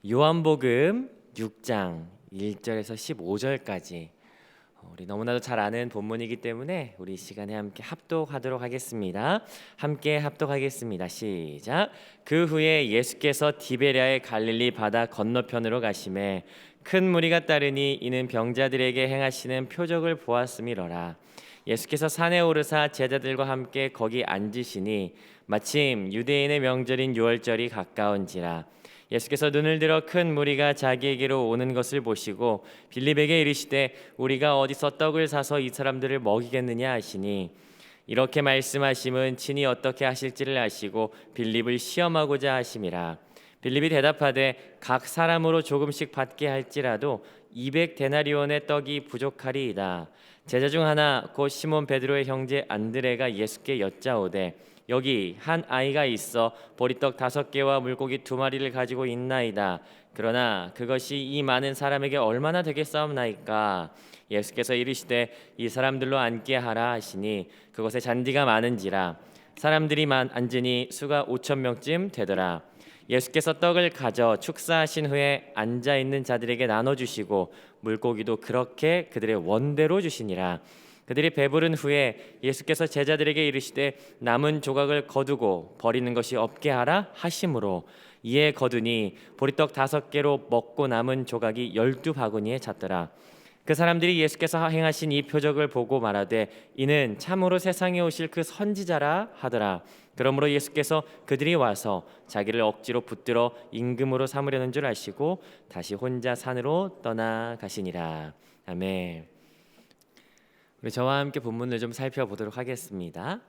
요한복음 6장 1절에서 15절까지 우리 너무나도 잘 아는 본문이기 때문에 우리 이 시간에 함께 합독하도록 하겠습니다. 함께 합독하겠습니다. 시작. 그 후에 예수께서 디베랴의 갈릴리 바다 건너편으로 가시매 큰 무리가 따르니 이는 병자들에게 행하시는 표적을 보았음이로라. 예수께서 산에 오르사 제자들과 함께 거기 앉으시니 마침 유대인의 명절인 유월절이 가까운지라. 예수께서 눈을 들어 큰 무리가 자기에게로 오는 것을 보시고 빌립에게 이르시되 우리가 어디서 떡을 사서 이 사람들을 먹이겠느냐 하시니 이렇게 말씀하심은 친히 어떻게 하실지를 아시고 빌립을 시험하고자 하심이라. 빌립이 대답하되 각 사람으로 조금씩 받게 할지라도 200데나리온의 떡이 부족하리이다. 제자 중 하나 곧 시몬 베드로의 형제 안드레가 예수께 여짜오되 여기 한 아이가 있어 보리떡 5개와 물고기 2마리를 가지고 있나이다. 그러나 그것이 이 많은 사람에게 얼마나 되겠사옵나이까. 예수께서 이르시되 이 사람들로 앉게 하라 하시니 그곳에 잔디가 많은지라 사람들이 앉으니 수가 5,000명쯤 되더라. 예수께서 떡을 가져 축사하신 후에 앉아 있는 자들에게 나눠 주시고 물고기도 그렇게 그들의 원대로 주시니라. 그들이 배부른 후에 예수께서 제자들에게 이르시되 남은 조각을 거두고 버리는 것이 없게 하라 하심으로 이에 거두니 보리떡 5개로 먹고 남은 조각이 12바구니에 찼더라. 그 사람들이 예수께서 행하신 이 표적을 보고 말하되 이는 참으로 세상에 오실 그 선지자라 하더라. 그러므로 예수께서 그들이 와서 자기를 억지로 붙들어 임금으로 삼으려는 줄 아시고 다시 혼자 산으로 떠나가시니라. 아멘. 우리 저와 함께 본문을 좀 살펴보도록 하겠습니다.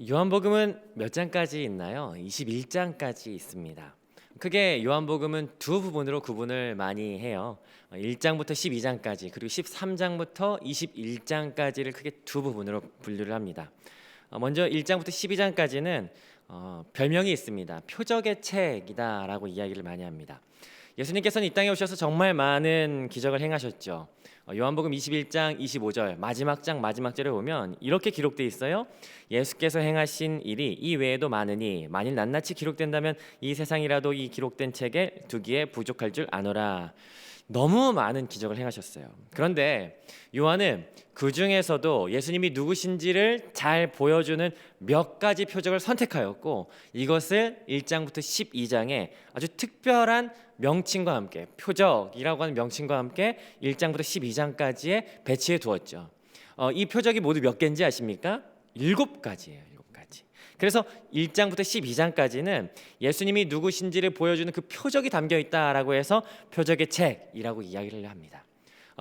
요한복음은 몇 장까지 있나요? 21장까지 있습니다. 크게 요한복음은 두 부분으로 구분을 많이 해요. 1장부터 12장까지 그리고 13장부터 21장까지를 크게 두 부분으로 분류를 합니다. 먼저 1장부터 12장까지는 별명이 있습니다. 표적의 책이다라고 이야기를 많이 합니다. 예수님께서는 이 땅에 오셔서 정말 많은 기적을 행하셨죠. 요한복음 21장 25절 마지막 장 마지막 절에 보면 이렇게 기록되어 있어요. 예수께서 행하신 일이 이 외에도 많으니 만일 낱낱이 기록된다면 이 세상이라도 이 기록된 책에 두기에 부족할 줄 아노라. 너무 많은 기적을 행하셨어요. 그런데 요한은 그 중에서도 예수님이 누구신지를 잘 보여주는 몇 가지 표적을 선택하였고 이것을 1장부터 12장에 아주 특별한 명칭과 함께 표적이라고 하는 명칭과 함께 1장부터 12장까지에 배치해 두었죠. 이 표적이 모두 몇 개인지 아십니까? 7가지예요. 7가지. 그래서 1장부터 12장까지는 예수님이 누구신지를 보여주는 그 표적이 담겨 있다라고 해서 표적의 책이라고 이야기를 합니다.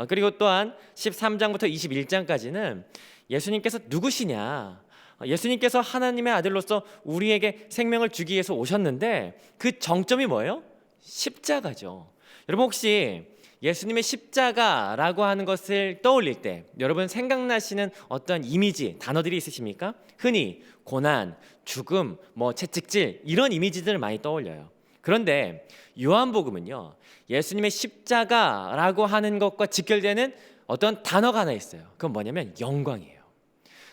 그리고 또한 13장부터 21장까지는 예수님께서 누구시냐, 예수님께서 하나님의 아들로서 우리에게 생명을 주기 위해서 오셨는데 그 정점이 뭐예요? 십자가죠. 여러분 혹시 예수님의 십자가라고 하는 것을 떠올릴 때 여러분 생각나시는 어떤 이미지, 단어들이 있으십니까? 흔히 고난, 죽음, 채찍질 이런 이미지들을 많이 떠올려요. 그런데 요한복음은요, 예수님의 십자가라고 하는 것과 직결되는 어떤 단어가 하나 있어요. 그건 뭐냐면 영광이에요.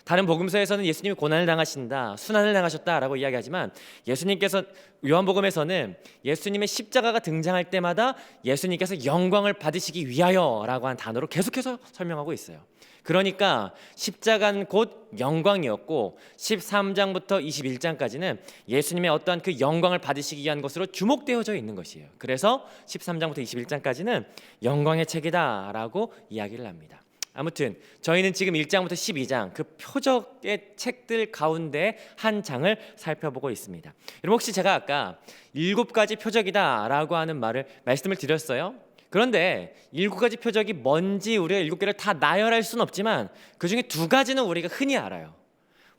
다른 복음서에서는 예수님이 고난을 당하신다, 순환을 당하셨다라고 이야기하지만 예수님께서 요한복음에서는 예수님의 십자가가 등장할 때마다 예수님께서 영광을 받으시기 위하여라고 한 단어로 계속해서 설명하고 있어요. 그러니까 십자가는 곧 영광이었고 13장부터 21장까지는 예수님의 어떠한 그 영광을 받으시기 위한 것으로 주목되어져 있는 것이에요. 그래서 13장부터 21장까지는 영광의 책이다라고 이야기를 합니다. 아무튼 저희는 지금 1장부터 12장 그 표적의 책들 가운데 한 장을 살펴보고 있습니다. 여러분 혹시 제가 아까 7가지 표적이다라고 하는 말씀을 드렸어요. 그런데 7가지 표적이 뭔지 우리가 7개를 다 나열할 수는 없지만 그 중에 2가지는 우리가 흔히 알아요.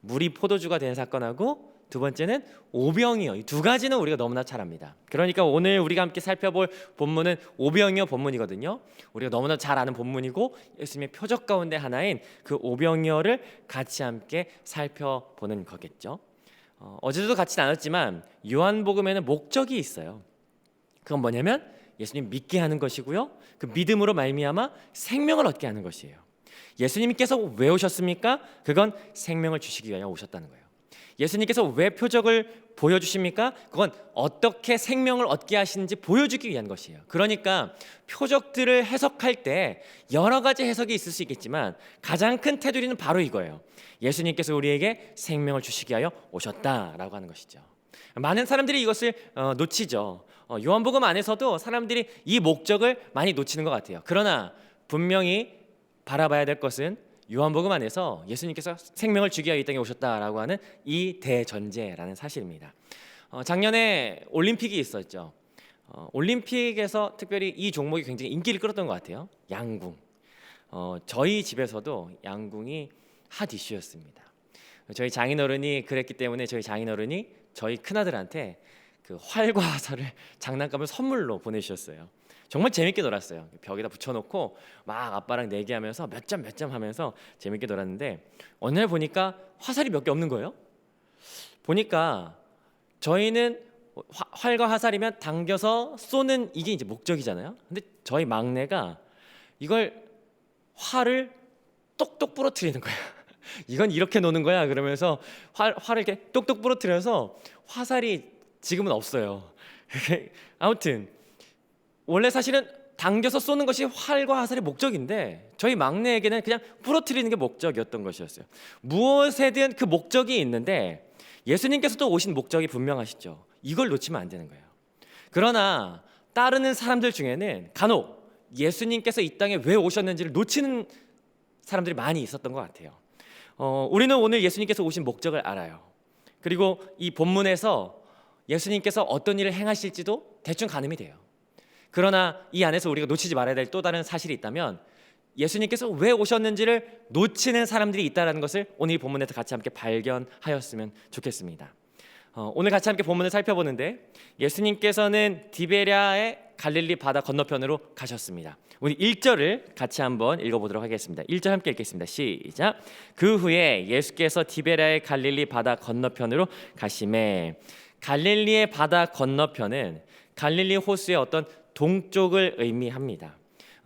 물이 포도주가 된 사건하고 두 번째는 오병이어. 이 2가지는 우리가 너무나 잘 압니다. 그러니까 오늘 우리가 함께 살펴볼 본문은 오병이어 본문이거든요. 우리가 너무나 잘 아는 본문이고 예수님의 표적 가운데 하나인 그 오병이어를 같이 함께 살펴보는 거겠죠. 어제도 같이 나눴지만 요한복음에는 목적이 있어요. 그건 뭐냐면 예수님 믿게 하는 것이고요, 그 믿음으로 말미암아 생명을 얻게 하는 것이에요. 예수님께서 왜 오셨습니까? 그건 생명을 주시기 위하여 오셨다는 거예요. 예수님께서 왜 표적을 보여주십니까? 그건 어떻게 생명을 얻게 하시는지 보여주기 위한 것이에요. 그러니까 표적들을 해석할 때 여러 가지 해석이 있을 수 있겠지만 가장 큰 테두리는 바로 이거예요. 예수님께서 우리에게 생명을 주시기 위하여 오셨다라고 하는 것이죠. 많은 사람들이 이것을 놓치죠. 요한복음 안에서도 사람들이 이 목적을 많이 놓치는 것 같아요. 그러나 분명히 바라봐야 될 것은 요한복음 안에서 예수님께서 생명을 주기 위하여 이 땅에 오셨다라고 하는 이 대전제라는 사실입니다. 작년에 올림픽이 있었죠. 올림픽에서 특별히 이 종목이 굉장히 인기를 끌었던 것 같아요. 양궁. 저희 집에서도 양궁이 핫 이슈였습니다. 저희 장인어른이 그랬기 때문에 저희 장인어른이 저희 큰아들한테 그 활과 화살을 장난감을 선물로 보내주셨어요. 정말 재밌게 놀았어요. 벽에다 붙여놓고 막 아빠랑 내기하면서 몇 점 하면서 재밌게 놀았는데 어느 날 보니까 화살이 몇 개 없는 거예요. 보니까 저희는 활과 화살이면 당겨서 쏘는 이게 이제 목적이잖아요. 근데 저희 막내가 이걸 활을 똑똑 부러뜨리는 거야. 이건 이렇게 노는 거야. 그러면서 활을 이렇게 똑똑 부러뜨려서 화살이 지금은 없어요. 아무튼 원래 사실은 당겨서 쏘는 것이 활과 화살의 목적인데 저희 막내에게는 그냥 부러뜨리는 게 목적이었던 것이었어요. 무엇에든 그 목적이 있는데 예수님께서도 오신 목적이 분명하시죠. 이걸 놓치면 안 되는 거예요. 그러나 따르는 사람들 중에는 간혹 예수님께서 이 땅에 왜 오셨는지를 놓치는 사람들이 많이 있었던 것 같아요. 우리는 오늘 예수님께서 오신 목적을 알아요. 그리고 이 본문에서 예수님께서 어떤 일을 행하실지도 대충 가늠이 돼요. 그러나 이 안에서 우리가 놓치지 말아야 될 또 다른 사실이 있다면 예수님께서 왜 오셨는지를 놓치는 사람들이 있다는 것을 오늘 이 본문에서 같이 함께 발견하였으면 좋겠습니다. 오늘 같이 함께 본문을 살펴보는데 예수님께서는 디베랴의 갈릴리 바다 건너편으로 가셨습니다. 우리 1절을 같이 한번 읽어보도록 하겠습니다. 1절 함께 읽겠습니다. 시작. 그 후에 예수께서 디베랴의 갈릴리 바다 건너편으로 가시매. 갈릴리의 바다 건너편은 갈릴리 호수의 어떤 동쪽을 의미합니다.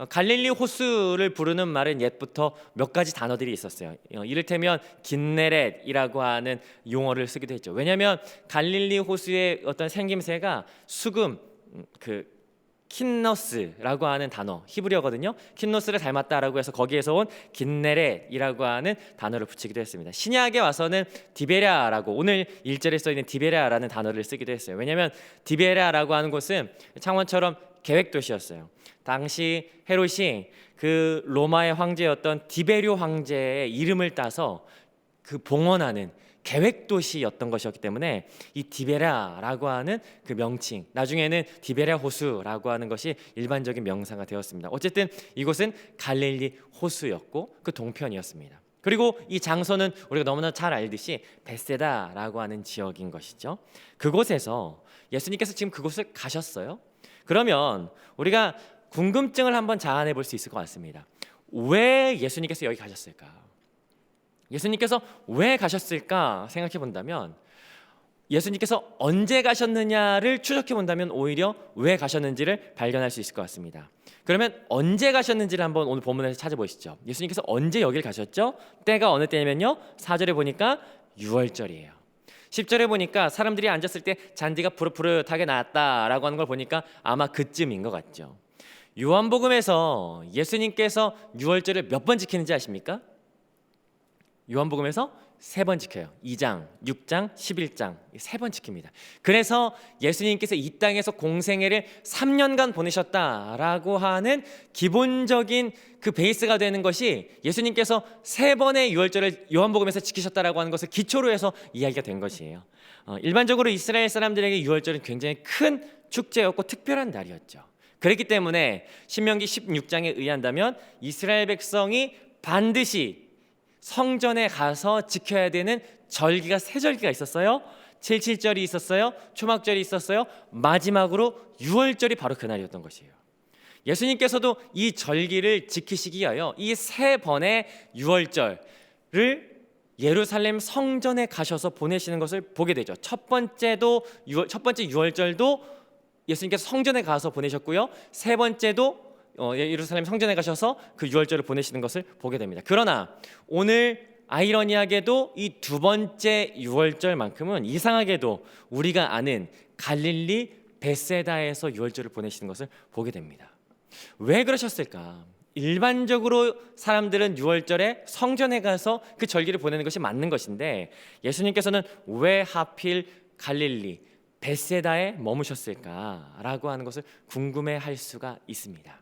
갈릴리 호수를 부르는 말은 옛부터 몇 가지 단어들이 있었어요. 이를테면 긴네렛이라고 하는 용어를 쓰기도 했죠. 왜냐하면 갈릴리 호수의 어떤 생김새가 수금, 그 킨너스라고 하는 단어, 히브리어거든요. 킨너스를 닮았다라고 해서 거기에서 온 긴네렛이라고 하는 단어를 붙이기도 했습니다. 신약에 와서는 디베랴라고 오늘 1절에 써 있는 디베랴라는 단어를 쓰기도 했어요. 왜냐하면 디베랴라고 하는 곳은 창원처럼 계획 도시였어요. 당시 헤롯이 그 로마의 황제였던 디베료 황제의 이름을 따서 그 봉헌하는 계획 도시였던 것이었기 때문에 이 디베랴라고 하는 그 명칭, 나중에는 디베랴 호수라고 하는 것이 일반적인 명사가 되었습니다. 어쨌든 이곳은 갈릴리 호수였고 그 동편이었습니다. 그리고 이 장소는 우리가 너무나 잘 알듯이 베세다라고 하는 지역인 것이죠. 그곳에서 예수님께서 지금 그곳을 가셨어요. 그러면 우리가 궁금증을 한번 자아내 볼 수 있을 것 같습니다. 왜 예수님께서 여기 가셨을까? 예수님께서 왜 가셨을까 생각해 본다면 예수님께서 언제 가셨느냐를 추적해 본다면 오히려 왜 가셨는지를 발견할 수 있을 것 같습니다. 그러면 언제 가셨는지를 한번 오늘 본문에서 찾아보시죠. 예수님께서 언제 여길 가셨죠? 때가 어느 때냐면요 4절에 보니까 6월절이에요. 10절에 보니까 사람들이 앉았을 때 잔디가 푸릇푸릇하게 나왔다라고 하는 걸 보니까 아마 그쯤인 것 같죠. 요한복음에서 예수님께서 6월절을 몇 번 지키는지 아십니까? 요한복음에서 3번 지켜요. 2장, 6장, 11장 3번 지킵니다. 그래서 예수님께서 이 땅에서 공생애를 3년간 보내셨다라고 하는 기본적인 그 베이스가 되는 것이 예수님께서 3번의 유월절을 요한복음에서 지키셨다라고 하는 것을 기초로 해서 이야기가 된 것이에요. 일반적으로 이스라엘 사람들에게 유월절은 굉장히 큰 축제였고 특별한 날이었죠. 그렇기 때문에 신명기 16장에 의한다면 이스라엘 백성이 반드시 성전에 가서 지켜야 되는 절기가 3절기가 있었어요. 77절이 있었어요. 초막절이 있었어요. 마지막으로 유월절이 바로 그날이었던 것이에요. 예수님께서도 이 절기를 지키시기 위하여 이 3번의 유월절을 예루살렘 성전에 가셔서 보내시는 것을 보게 되죠. 첫 번째 유월절도 예수님께서 성전에 가서 보내셨고요. 3번째도 예루살렘 성전에 가셔서 그 유월절을 보내시는 것을 보게 됩니다. 그러나 오늘 아이러니하게도 이 두 번째 유월절만큼은 이상하게도 우리가 아는 갈릴리 벳세다에서 유월절을 보내시는 것을 보게 됩니다. 왜 그러셨을까? 일반적으로 사람들은 유월절에 성전에 가서 그 절기를 보내는 것이 맞는 것인데 예수님께서는 왜 하필 갈릴리 벳세다에 머무셨을까라고 하는 것을 궁금해할 수가 있습니다.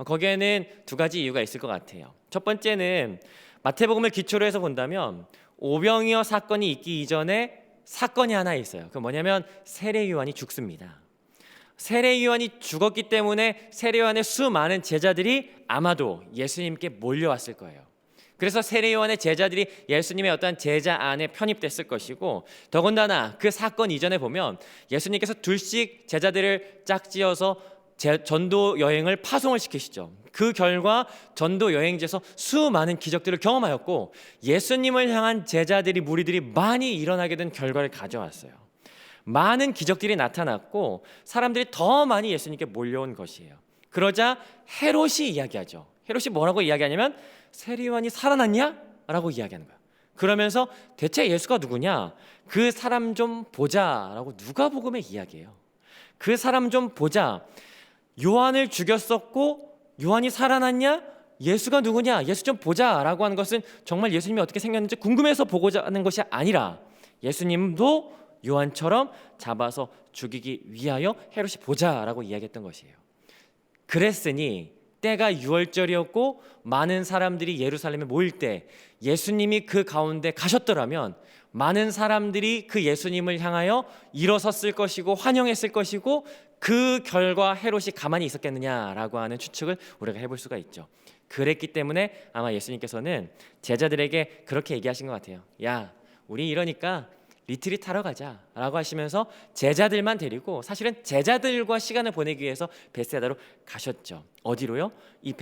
거기에는 두 가지 이유가 있을 것 같아요. 첫 번째는 마태복음을 기초로 해서 본다면 오병이어 사건이 있기 이전에 사건이 하나 있어요. 그 뭐냐면 세례 요한이 죽습니다. 세례 요한이 죽었기 때문에 세례 요한의 수많은 제자들이 아마도 예수님께 몰려왔을 거예요. 그래서 세례 요한의 제자들이 예수님의 어떤 제자 안에 편입됐을 것이고, 더군다나 그 사건 이전에 보면 예수님께서 둘씩 제자들을 짝지어서 전도 여행을 파송을 시키시죠. 그 결과 전도 여행지에서 수많은 기적들을 경험하였고 예수님을 향한 제자들이 무리들이 많이 일어나게 된 결과를 가져왔어요. 많은 기적들이 나타났고 사람들이 더 많이 예수님께 몰려온 것이에요. 그러자 헤롯이 이야기하죠. 헤롯이 뭐라고 이야기하냐면 세례 요한이 살아났냐? 라고 이야기하는 거예요. 그러면서 대체 예수가 누구냐? 그 사람 좀 보자 라고 누가복음에 이야기해요. 그 사람 좀 보자. 요한을 죽였었고 요한이 살아났냐? 예수가 누구냐? 예수 좀 보자 라고 하는 것은 정말 예수님이 어떻게 생겼는지 궁금해서 보고자 하는 것이 아니라 예수님도 요한처럼 잡아서 죽이기 위하여 헤롯이 보자 라고 이야기했던 것이에요. 그랬으니 때가 유월절이었고 많은 사람들이 예루살렘에 모일 때 예수님이 그 가운데 가셨더라면 많은 사람들이 그 예수님을 향하여 일어섰을 것이고 환영했을 것이고 그 결과 헤롯이 가만히 있었겠느냐라고 하는 추측을 우리가 해볼 수가 있죠. 그랬기 때문에 아마 예수님께서는 제자들에게 그렇게 얘기하신 것 같아요. 야, 우리 이러니까 리트릿 하러 가자 라고 하시면서 제자들만 데리고 사실은 제자들과 시간을 보내기 위해서 벳세다로 가셨죠. 어디로요? 이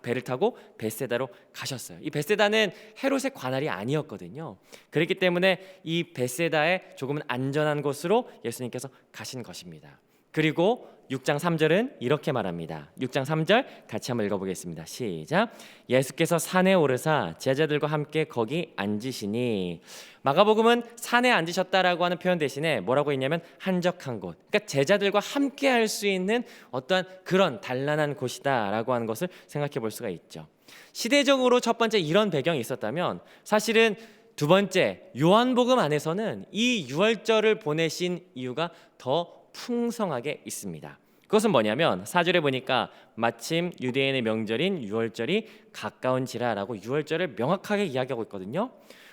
배를 타고 벳세다로 가셨어요. 이 벳세다는 헤롯의 관할이 아니었거든요. 그렇기 때문에 이 벳세다에 조금은 안전한 곳으로 예수님께서 가신 것입니다. 그리고 6장 3절은 이렇게 말합니다. 6장 3절 같이 한번 읽어보겠습니다. 시작. 예수께서 산에 오르사 제자들과 함께 거기 앉으시니. 마가복음은 산에 앉으셨다라고 하는 표현 대신에 뭐라고 했냐면 한적한 곳, 그러니까 제자들과 함께 할 수 있는 어떠한 그런 단란한 곳이다라고 하는 것을 생각해 볼 수가 있죠. 시대적으로 첫 번째 이런 배경이 있었다면 사실은 두 번째 요한복음 안에서는 이 유월절을 보내신 이유가 더 풍성하게 있습니다. 그것은 뭐냐면 4절에 보니까 마침 유대인의 명절인 유월절이 가까운지라라고 유월절을 명확하게 이야기하고 있거든요.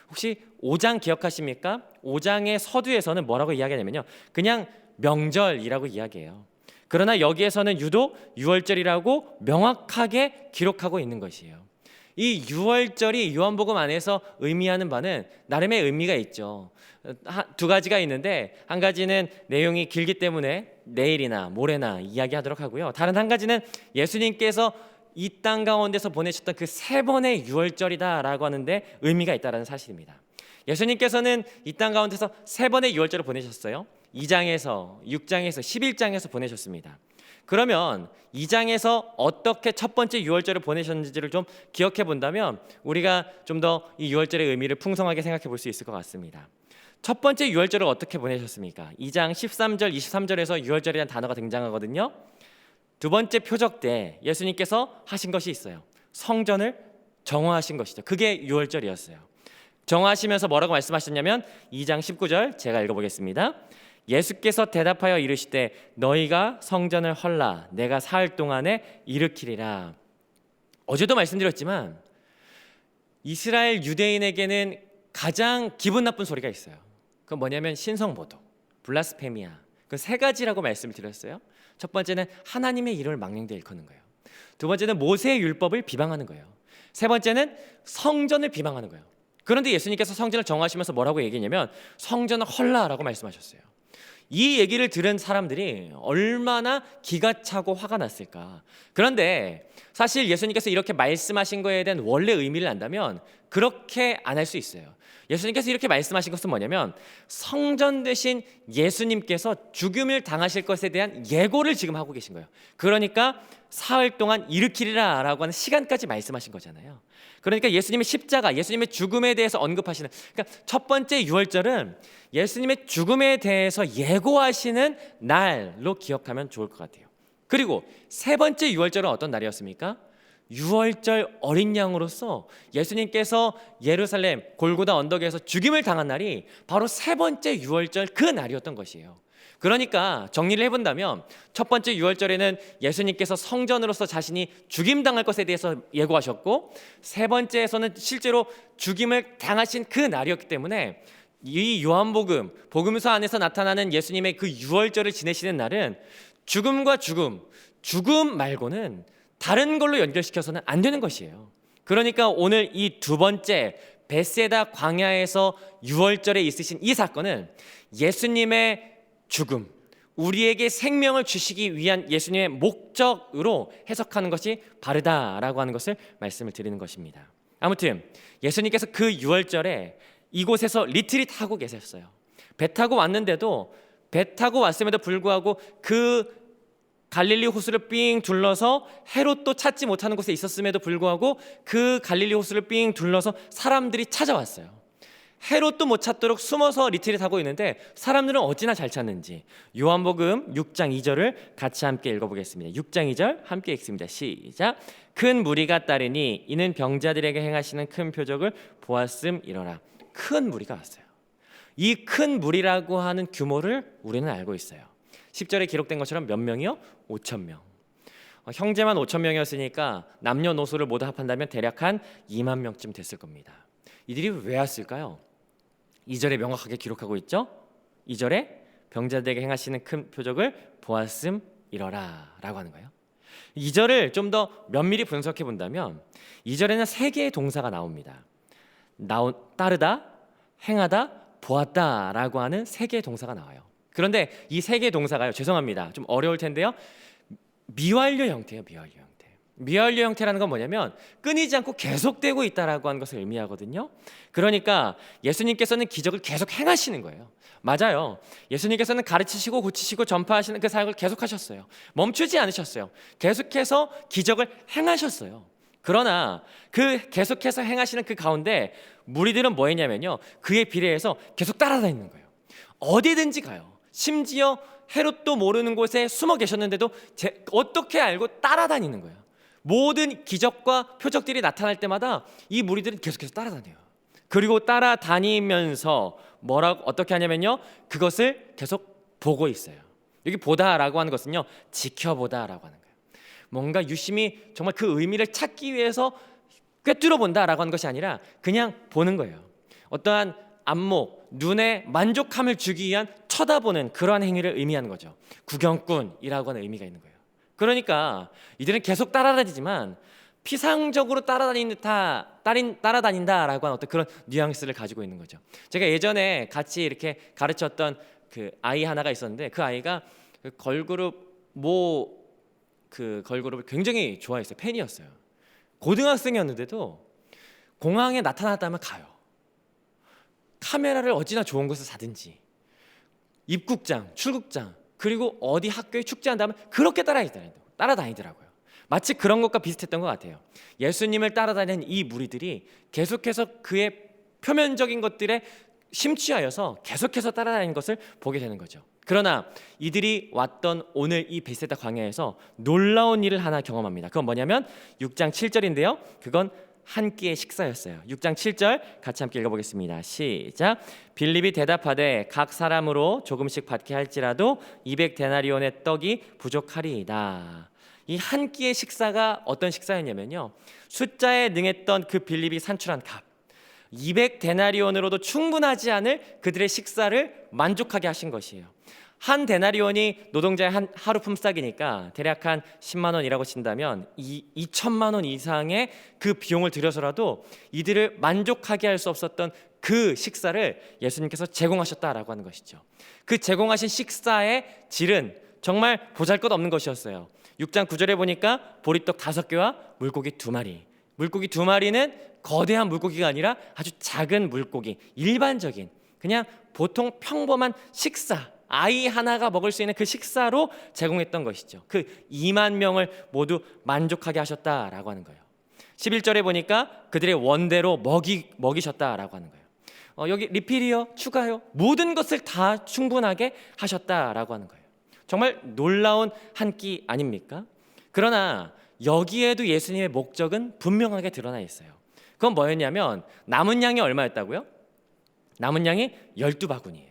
혹시 5장 기억하십니까? 5장의 서두에서는 뭐라고 이야기하냐면요, 그냥 명절이라고 이야기해요. 그러나 여기에서는 유독 유월절이라고 명확하게 기록하고 있는 것이에요. 이 유월절이 요한복음 안에서 의미하는 바는 나름의 의미가 있죠. 두 가지가 있는데 한 가지는 내용이 길기 때문에 내일이나 모레나 이야기하도록 하고요. 다른 한 가지는 예수님께서 이 땅 가운데서 보내셨던 그 세 번의 유월절이다라고 하는데 의미가 있다는 사실입니다. 예수님께서는 이 땅 가운데서 세 번의 유월절을 보내셨어요. 2장에서 6장에서 11장에서 보내셨습니다. 그러면 2장에서 어떻게 첫 번째 유월절을 보내셨는지를 좀 기억해 본다면 우리가 좀 더 이 유월절의 의미를 풍성하게 생각해 볼 수 있을 것 같습니다. 첫 번째 유월절을 어떻게 보내셨습니까? 2장 13절, 23절에서 유월절이라는 단어가 등장하거든요. 두 번째 표적 때 예수님께서 하신 것이 있어요. 성전을 정화하신 것이죠. 그게 유월절이었어요. 정화하시면서 뭐라고 말씀하셨냐면 2장 19절 제가 읽어보겠습니다. 예수께서 대답하여 이르시되 너희가 성전을 헐라 내가 사흘 동안에 일으키리라. 어제도 말씀드렸지만 이스라엘 유대인에게는 가장 기분 나쁜 소리가 있어요. 그건 뭐냐면 신성모독, 블라스페미아. 그 세 가지라고 말씀을 드렸어요. 첫 번째는 하나님의 이름을 망령되이 일컫는 거예요. 두 번째는 모세의 율법을 비방하는 거예요. 세 번째는 성전을 비방하는 거예요. 그런데 예수님께서 성전을 정하시면서 뭐라고 얘기했냐면 성전을 헐라라고 말씀하셨어요. 이 얘기를 들은 사람들이 얼마나 기가 차고 화가 났을까. 그런데 사실 예수님께서 이렇게 말씀하신 거에 대한 원래 의미를 안다면 그렇게 안 할 수 있어요. 예수님께서 이렇게 말씀하신 것은 뭐냐면 성전 되신 예수님께서 죽음을 당하실 것에 대한 예고를 지금 하고 계신 거예요. 그러니까 사흘 동안 일으키리라 라고 하는 시간까지 말씀하신 거잖아요. 그러니까 예수님의 십자가, 예수님의 죽음에 대해서 언급하시는, 그러니까 첫 번째 유월절은 예수님의 죽음에 대해서 예고하시는 날로 기억하면 좋을 것 같아요. 그리고 세 번째 유월절은 어떤 날이었습니까? 유월절 어린 양으로서 예수님께서 예루살렘 골고다 언덕에서 죽임을 당한 날이 바로 세 번째 유월절 그 날이었던 것이에요. 그러니까 정리를 해본다면 첫 번째 유월절에는 예수님께서 성전으로서 자신이 죽임당할 것에 대해서 예고하셨고, 세 번째에서는 실제로 죽임을 당하신 그 날이었기 때문에 이 요한복음, 복음서 안에서 나타나는 예수님의 그 유월절을 지내시는 날은 죽음과 죽음 말고는 다른 걸로 연결시켜서는 안 되는 것이에요. 그러니까 오늘 이 두 번째 베세다 광야에서 유월절에 있으신 이 사건은 예수님의 죽음, 우리에게 생명을 주시기 위한 예수님의 목적으로 해석하는 것이 바르다라고 하는 것을 말씀을 드리는 것입니다. 아무튼 예수님께서 그 유월절에 이곳에서 리트릿 하고 계셨어요. 배 타고 왔는데도, 배 타고 왔음에도 불구하고 그 갈릴리 호수를 삥 둘러서 헤롯도 찾지 못하는 곳에 있었음에도 불구하고 그 갈릴리 호수를 삥 둘러서 사람들이 찾아왔어요. 헤롯도 못 찾도록 숨어서 리트릿 하고 있는데 사람들은 어찌나 잘 찾는지 요한복음 6장 2절을 같이 함께 읽어보겠습니다. 6장 2절 함께 읽습니다. 시작. 큰 무리가 따르니 이는 병자들에게 행하시는 큰 표적을 보았음이로라. 큰 무리가 왔어요. 이 큰 무리라고 하는 규모를 우리는 알고 있어요. 10절에 기록된 것처럼 몇 명이요? 5천 명. 형제만 5천 명이었으니까 남녀노소를 모두 합한다면 대략 한 2만 명쯤 됐을 겁니다. 이들이 왜 왔을까요? 2절에 명확하게 기록하고 있죠. 2절에 병자들에게 행하시는 큰 표적을 보았음이러라 라고 하는 거예요. 2절을 좀 더 면밀히 분석해 본다면 2절에는 세 개의 동사가 나옵니다. 따르다, 행하다, 보았다 라고 하는 세 개의 동사가 나와요. 그런데 이 세 개의 동사가요, 죄송합니다, 좀 어려울 텐데요, 미완료 형태예요. 미완료 형태라는 건 뭐냐면 끊이지 않고 계속되고 있다라고 하는 것을 의미하거든요. 그러니까 예수님께서는 기적을 계속 행하시는 거예요. 맞아요. 예수님께서는 가르치시고 고치시고 전파하시는 그 사역을 계속하셨어요. 멈추지 않으셨어요. 계속해서 기적을 행하셨어요. 그러나 그 계속해서 행하시는 그 가운데 무리들은 뭐 했냐면요, 그에 비례해서 계속 따라다니는 거예요. 어디든지 가요. 심지어 헤롯도 모르는 곳에 숨어 계셨는데도 어떻게 알고 따라다니는 거예요. 모든 기적과 표적들이 나타날 때마다 이 무리들은 계속해서 따라다녀요. 그리고 따라다니면서 어떻게 하냐면요, 그것을 계속 보고 있어요. 여기 보다라고 하는 것은요, 지켜보다라고 하는 거예요. 뭔가 유심히 정말 그 의미를 찾기 위해서 꿰뚫어 본다라고 하는 것이 아니라 그냥 보는 거예요. 어떠한 안목, 눈에 만족함을 주기 위한 쳐다보는 그러한 행위를 의미하는 거죠. 구경꾼이라고 하는 의미가 있는 거예요. 그러니까 이들은 계속 따라다니지만 피상적으로 따라다닌다라고 하는 어떤 그런 뉘앙스를 가지고 있는 거죠. 제가 예전에 같이 이렇게 가르쳤던 그 아이 하나가 있었는데, 그 아이가 그 걸그룹을 굉장히 좋아했어요. 팬이었어요. 고등학생이었는데도 공항에 나타났다면 가요. 카메라를 어찌나 좋은 곳을 사든지, 입국장, 출국장, 그리고 어디 학교에 축제한다면 그렇게 따라다니더라고요. 마치 그런 것과 비슷했던 것 같아요. 예수님을 따라다니는 이 무리들이 계속해서 그의 표면적인 것들에 심취하여서 계속해서 따라다니는 것을 보게 되는 거죠. 그러나 이들이 왔던 오늘 이 베세다 광야에서 놀라운 일을 하나 경험합니다. 그건 뭐냐면 6장 7절인데요. 그건 한 끼의 식사였어요. 6장 7절 같이 함께 읽어보겠습니다. 시작. 빌립이 대답하되 각 사람으로 조금씩 받게 할지라도 200데나리온의 떡이 부족하리이다. 이 한 끼의 식사가 어떤 식사였냐면요, 숫자에 능했던 그 빌립이 산출한 값 200데나리온으로도 충분하지 않을 그들의 식사를 만족하게 하신 것이에요. 한 데나리온이 노동자의 한 하루 품삯이니까 대략 한 10만 원이라고 친다면 2천만 원 이상의 그 비용을 들여서라도 이들을 만족하게 할 수 없었던 그 식사를 예수님께서 제공하셨다라고 하는 것이죠. 그 제공하신 식사의 질은 정말 보잘것없는 것이었어요. 6장 9절에 보니까 보리떡 5개와 물고기 2마리, 물고기 두 마리는 거대한 물고기가 아니라 아주 작은 물고기, 일반적인 그냥 보통 평범한 식사, 아이 하나가 먹을 수 있는 그 식사로 제공했던 것이죠. 그 2만 명을 모두 만족하게 하셨다라고 하는 거예요. 11절에 보니까 그들의 원대로 먹이셨다라고 하는 거예요. 여기 리필이요, 추가요, 모든 것을 다 충분하게 하셨다라고 하는 거예요. 정말 놀라운 한 끼 아닙니까? 그러나 여기에도 예수님의 목적은 분명하게 드러나 있어요. 그건 뭐였냐면 남은 양이 얼마였다고요? 남은 양이 12바구니예요.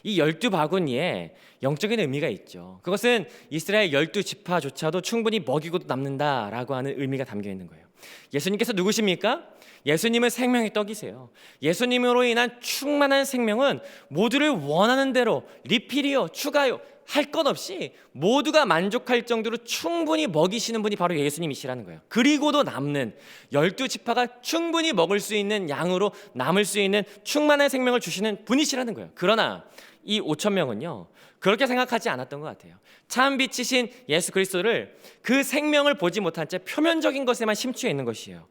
이 12바구니에 영적인 의미가 있죠. 그것은 이스라엘 12지파조차도 충분히 먹이고도 남는다라고 하는 의미가 담겨 있는 거예요. 예수님께서 누구십니까? 예수님은 생명의 떡이세요. 예수님으로 인한 충만한 생명은 모두를 원하는 대로 리필이요, 추가요 할 것 없이 모두가 만족할 정도로 충분히 먹이시는 분이 바로 예수님이시라는 거예요. 그리고도 남는 12지파가 충분히 먹을 수 있는 양으로 남을 수 있는 충만한 생명을 주시는 분이시라는 거예요. 그러나 이 5천 명은요 그렇게 생각하지 않았던 것 같아요. 참 빛이신 예수 그리스도를 그 생명을 보지 못한 채 표면적인 것에만 심취해 있는 것이에요.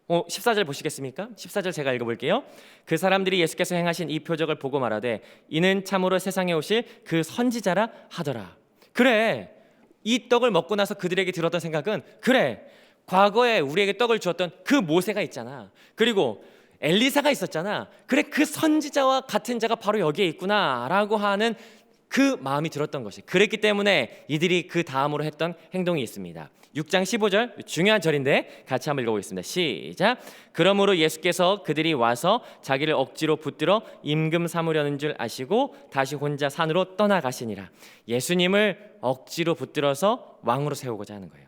14절 보시겠습니까? 14절 제가 읽어볼게요. 그 사람들이 예수께서 행하신 이 표적을 보고 말하되 이는 참으로 세상에 오실 그 선지자라 하더라. 그래, 이 떡을 먹고 나서 그들에게 들었던 생각은 그래, 과거에 우리에게 떡을 주었던 그 모세가 있잖아. 그리고 엘리사가 있었잖아. 그래, 그 선지자와 같은 자가 바로 여기에 있구나 라고 하는 그 마음이 들었던 것이, 그랬기 때문에 이들이 그 다음으로 했던 행동이 있습니다. 6장 15절 중요한 절인데 같이 한번 읽어보겠습니다. 시작. 그러므로 예수께서 그들이 와서 자기를 억지로 붙들어 임금 삼으려는 줄 아시고 다시 혼자 산으로 떠나가시니라. 예수님을 억지로 붙들어서 왕으로 세우고자 하는 거예요.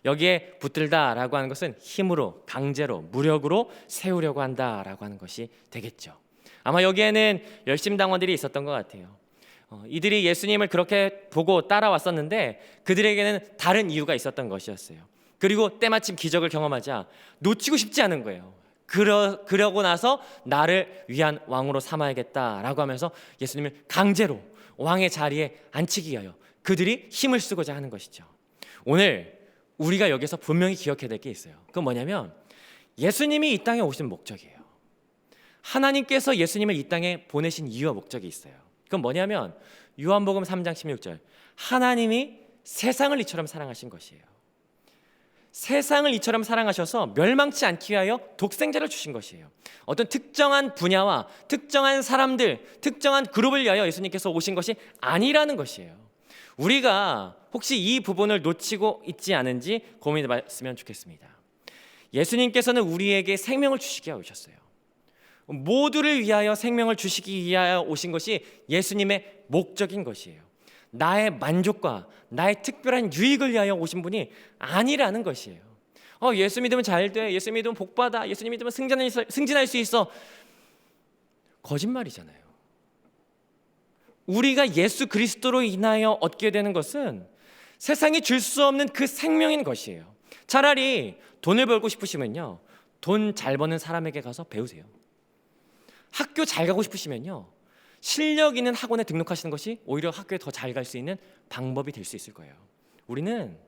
여기에 붙들다라고 하는 것은 힘으로, 강제로, 무력으로 세우려고 한다라고 하는 것이 되겠죠. 아마 여기에는 열심당원들이 있었던 것 같아요. 이들이 예수님을 그렇게 보고 따라왔었는데 그들에게는 다른 이유가 있었던 것이었어요. 그리고 때마침 기적을 경험하자 놓치고 싶지 않은 거예요. 그러고 나서 나를 위한 왕으로 삼아야겠다라고 하면서 예수님을 강제로 왕의 자리에 앉히기 위하여 그들이 힘을 쓰고자 하는 것이죠. 오늘 우리가 여기서 분명히 기억해야 될 게 있어요. 그건 뭐냐면 예수님이 이 땅에 오신 목적이에요. 하나님께서 예수님을 이 땅에 보내신 이유와 목적이 있어요. 그건 뭐냐면 요한복음 3장 16절, 하나님이 세상을 이처럼 사랑하신 것이에요. 세상을 이처럼 사랑하셔서 멸망치 않기 위하여 독생자를 주신 것이에요. 어떤 특정한 분야와 특정한 사람들, 특정한 그룹을 위하여 예수님께서 오신 것이 아니라는 것이에요. 우리가 혹시 이 부분을 놓치고 있지 않은지 고민해 봤으면 좋겠습니다. 예수님께서는 우리에게 생명을 주시기 위하여 오셨어요. 모두를 위하여 생명을 주시기 위하여 오신 것이 예수님의 목적인 것이에요. 나의 만족과 나의 특별한 유익을 위하여 오신 분이 아니라는 것이에요. 예수 믿으면 잘 돼, 예수 믿으면 복 받아, 예수 믿으면 승진할 수 있어. 거짓말이잖아요. 우리가 예수 그리스도로 인하여 얻게 되는 것은 세상이 줄 수 없는 그 생명인 것이에요. 차라리 돈을 벌고 싶으시면요, 돈 잘 버는 사람에게 가서 배우세요. 학교 잘 가고 싶으시면요, 실력 있는 학원에 등록하시는 것이 오히려 학교에 더 잘 갈 수 있는 방법이 될 수 있을 거예요. 우리는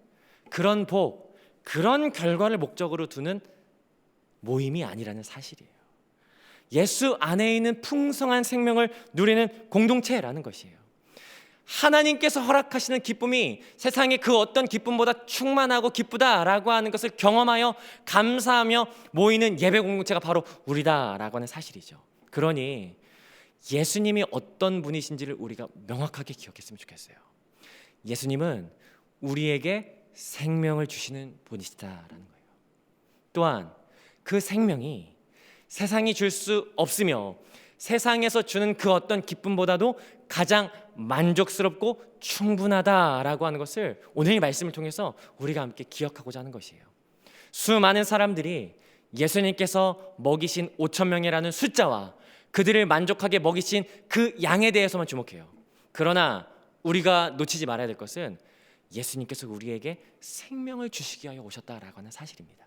그런 복, 그런 결과를 목적으로 두는 모임이 아니라는 사실이에요. 예수 안에 있는 풍성한 생명을 누리는 공동체라는 것이에요. 하나님께서 허락하시는 기쁨이 세상의 그 어떤 기쁨보다 충만하고 기쁘다라고 하는 것을 경험하여 감사하며 모이는 예배 공동체가 바로 우리다라고 하는 사실이죠. 그러니 예수님이 어떤 분이신지를 우리가 명확하게 기억했으면 좋겠어요. 예수님은 우리에게 생명을 주시는 분이시다라는 거예요. 또한 그 생명이 세상이 줄 수 없으며 세상에서 주는 그 어떤 기쁨보다도 가장 만족스럽고 충분하다라고 하는 것을 오늘 이 말씀을 통해서 우리가 함께 기억하고자 하는 것이에요. 수많은 사람들이 예수님께서 먹이신 5천 명이라는 숫자와 그들을 만족하게 먹이신 그 양에 대해서만 주목해요. 그러나 우리가 놓치지 말아야 될 것은 예수님께서 우리에게 생명을 주시기 위하여 오셨다라고 하는 사실입니다.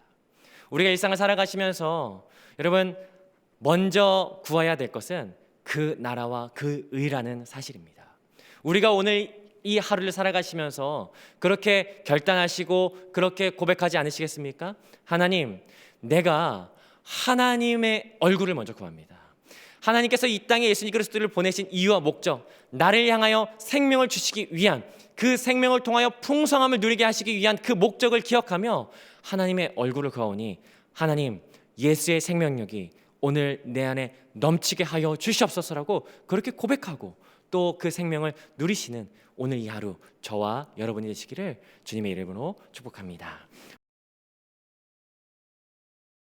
우리가 일상을 살아가시면서 여러분 먼저 구해야 될 것은 그 나라와 그 의라는 사실입니다. 우리가 오늘 이 하루를 살아가시면서 그렇게 결단하시고 그렇게 고백하지 않으시겠습니까? 하나님, 내가 하나님의 얼굴을 먼저 구합니다. 하나님께서 이 땅에 예수 그리스도를 보내신 이유와 목적, 나를 향하여 생명을 주시기 위한, 그 생명을 통하여 풍성함을 누리게 하시기 위한 그 목적을 기억하며 하나님의 얼굴을 구하오니 하나님, 예수의 생명력이 오늘 내 안에 넘치게 하여 주시옵소서라고 그렇게 고백하고 또 그 생명을 누리시는 오늘 이 하루 저와 여러분이 되시기를 주님의 이름으로 축복합니다.